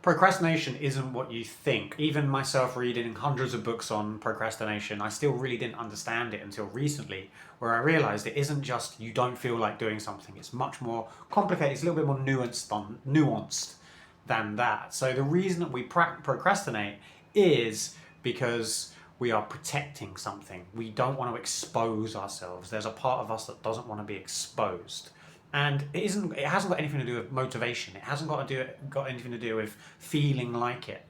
Procrastination isn't what you think. Even myself reading hundreds of books on procrastination, I still really didn't understand it until recently, where I realized it isn't just you don't feel like doing something. It's much more complicated. It's a little bit more nuanced than that. So the reason that we procrastinate is because we are protecting something. We don't want to expose ourselves. There's a part of us that doesn't want to be exposed. And it hasn't got anything to do with motivation. It hasn't got anything to do with feeling like it.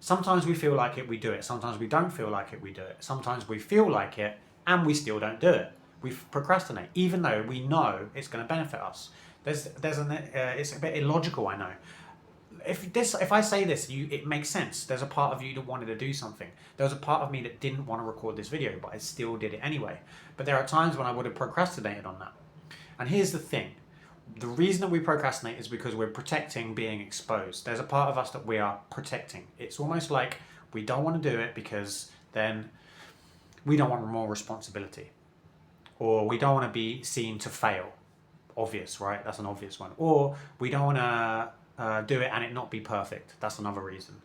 Sometimes we feel like it, we do it. Sometimes we don't feel like it, we do it. Sometimes we feel like it and we still don't do it. We procrastinate, even though we know it's going to benefit us. It's a bit illogical, I know. If I say this, it makes sense. There's a part of you that wanted to do something. There was a part of me that didn't want to record this video, but I still did it anyway. But there are times when I would have procrastinated on that. And here's the thing. The reason that we procrastinate is because we're protecting being exposed. There's a part of us that we are protecting. It's almost like we don't want to do it because then we don't want more responsibility. Or we don't want to be seen to fail. Obvious, right? That's an obvious one. Or we don't want to do it and it not be perfect. That's another reason.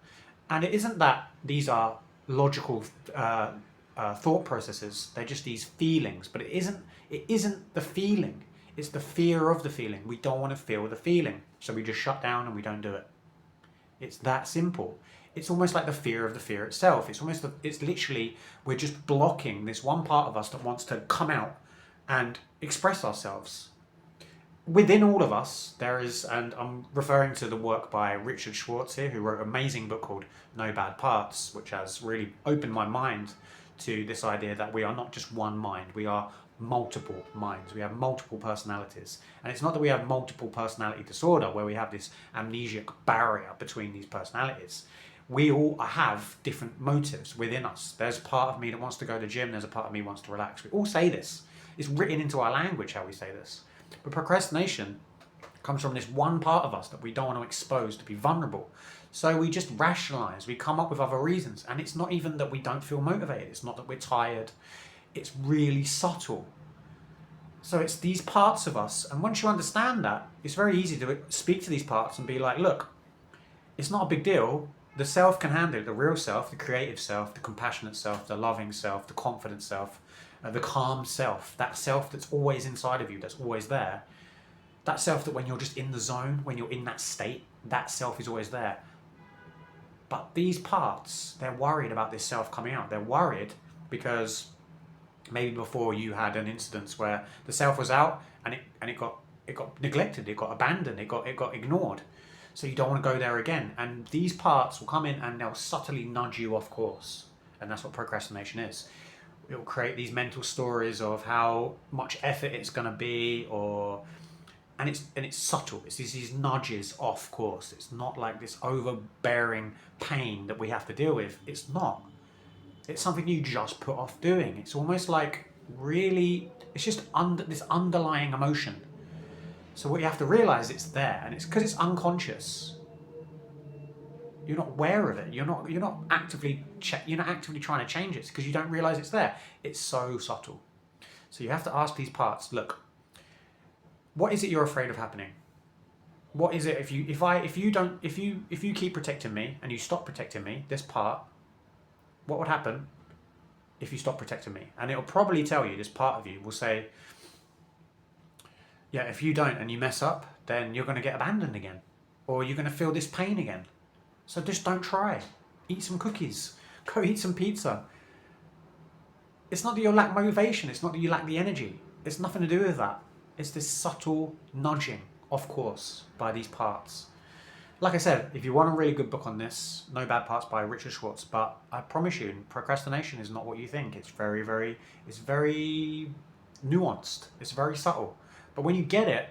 And it isn't that these are logical thought processes. They're just these feelings. But it isn't the feeling. It's the fear of the feeling. We don't want to feel the feeling. So we just shut down and we don't do it. It's that simple. It's almost like the fear of the fear itself. It's literally, we're just blocking this one part of us that wants to come out and express ourselves. Within all of us, there is, and I'm referring to the work by Richard Schwartz here, who wrote an amazing book called No Bad Parts, which has really opened my mind to this idea that we are not just one mind. We are multiple minds. We have multiple personalities. And it's not that we have multiple personality disorder where we have this amnesiac barrier between these personalities. We all have different motives within us. There's a part of me that wants to go to the gym. There's a part of me that wants to relax. We all say this. It's written into our language how we say this. But procrastination comes from this one part of us that we don't want to expose, to be vulnerable. So we just rationalize. We come up with other reasons. And it's not even that we don't feel motivated. It's not that we're tired. It's really subtle. So it's these parts of us. And once you understand that, it's very easy to speak to these parts and be like, look, it's not a big deal. The self can handle it. The real self, the creative self, the compassionate self, the loving self, the confident self, the calm self, that self that's always inside of you, that's always there. That self that when you're just in the zone, when you're in that state, that self is always there. But these parts, they're worried about this self coming out. They're worried because maybe before you had an instance where the self was out and it got neglected, it got abandoned, it got ignored. So you don't want to go there again. And these parts will come in and they'll subtly nudge you off course. And that's what procrastination is. It will create these mental stories of how much effort it's going to be, and it's subtle. It's these nudges off course. It's not like this overbearing pain that we have to deal with. It's not. It's something you just put off doing. It's almost like really, it's just this underlying emotion. So what you have to realize, it's there, and it's because it's unconscious. You're not aware of it. You're not actively trying to change it because you don't realize it's there. It's so subtle. So you have to ask these parts, look, what is it you're afraid of happening? What is it if you keep protecting me and you stop protecting me, this part, what would happen if you stop protecting me? And it'll probably tell you, this part of you will say, yeah, if you don't and you mess up, then you're going to get abandoned again, or you're going to feel this pain again. So just don't try. Eat some cookies. Go eat some pizza. It's not that you lack motivation. It's not that you lack the energy. It's nothing to do with that. It's this subtle nudging, of course, by these parts. Like I said, if you want a really good book on this, No Bad Parts by Richard Schwartz, but I promise you, procrastination is not what you think. It's very nuanced. It's very subtle. But when you get it,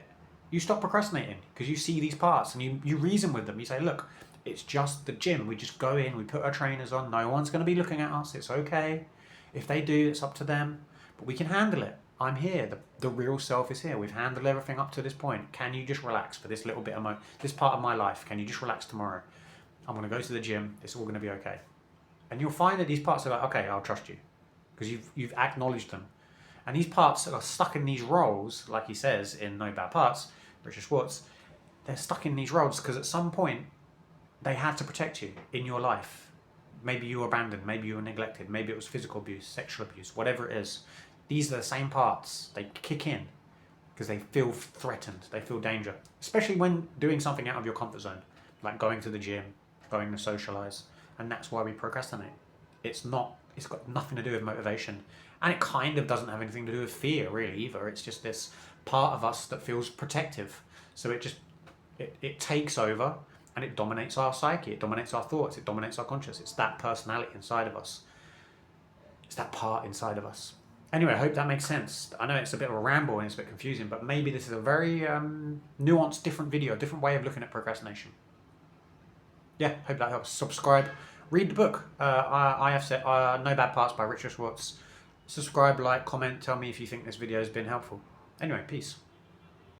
you stop procrastinating because you see these parts and you reason with them. You say, look, it's just the gym. We just go in, we put our trainers on. No one's going to be looking at us. It's okay. If they do, it's up to them. But we can handle it. I'm here. The real self is here. We've handled everything up to this point. Can you just relax for this little bit of this part of my life? Can you just relax tomorrow? I'm going to go to the gym. It's all going to be okay. And you'll find that these parts are like, okay, I'll trust you because you've acknowledged them. And these parts are stuck in these roles, like he says in No Bad Parts, Richard Schwartz, they're stuck in these roles because at some point they had to protect you in your life. Maybe you were abandoned, maybe you were neglected, maybe it was physical abuse, sexual abuse, whatever it is. These are the same parts. They kick in because they feel threatened, they feel danger, especially when doing something out of your comfort zone, like going to the gym, going to socialize, and that's why we procrastinate. It's got nothing to do with motivation, and it kind of doesn't have anything to do with fear really either. It's just this part of us that feels protective, so it takes over and it dominates our psyche, it dominates our thoughts, it dominates our conscious. It's that personality inside of us, it's that part inside of us. Anyway, I hope that makes sense. I know it's a bit of a ramble and it's a bit confusing, but maybe this is a very nuanced, different video, different way of looking at procrastination. Yeah, hope that helps. Subscribe, read the book. I have said No Bad Parts by Richard Schwartz. Subscribe, like, comment, tell me if you think this video has been helpful. Anyway, peace.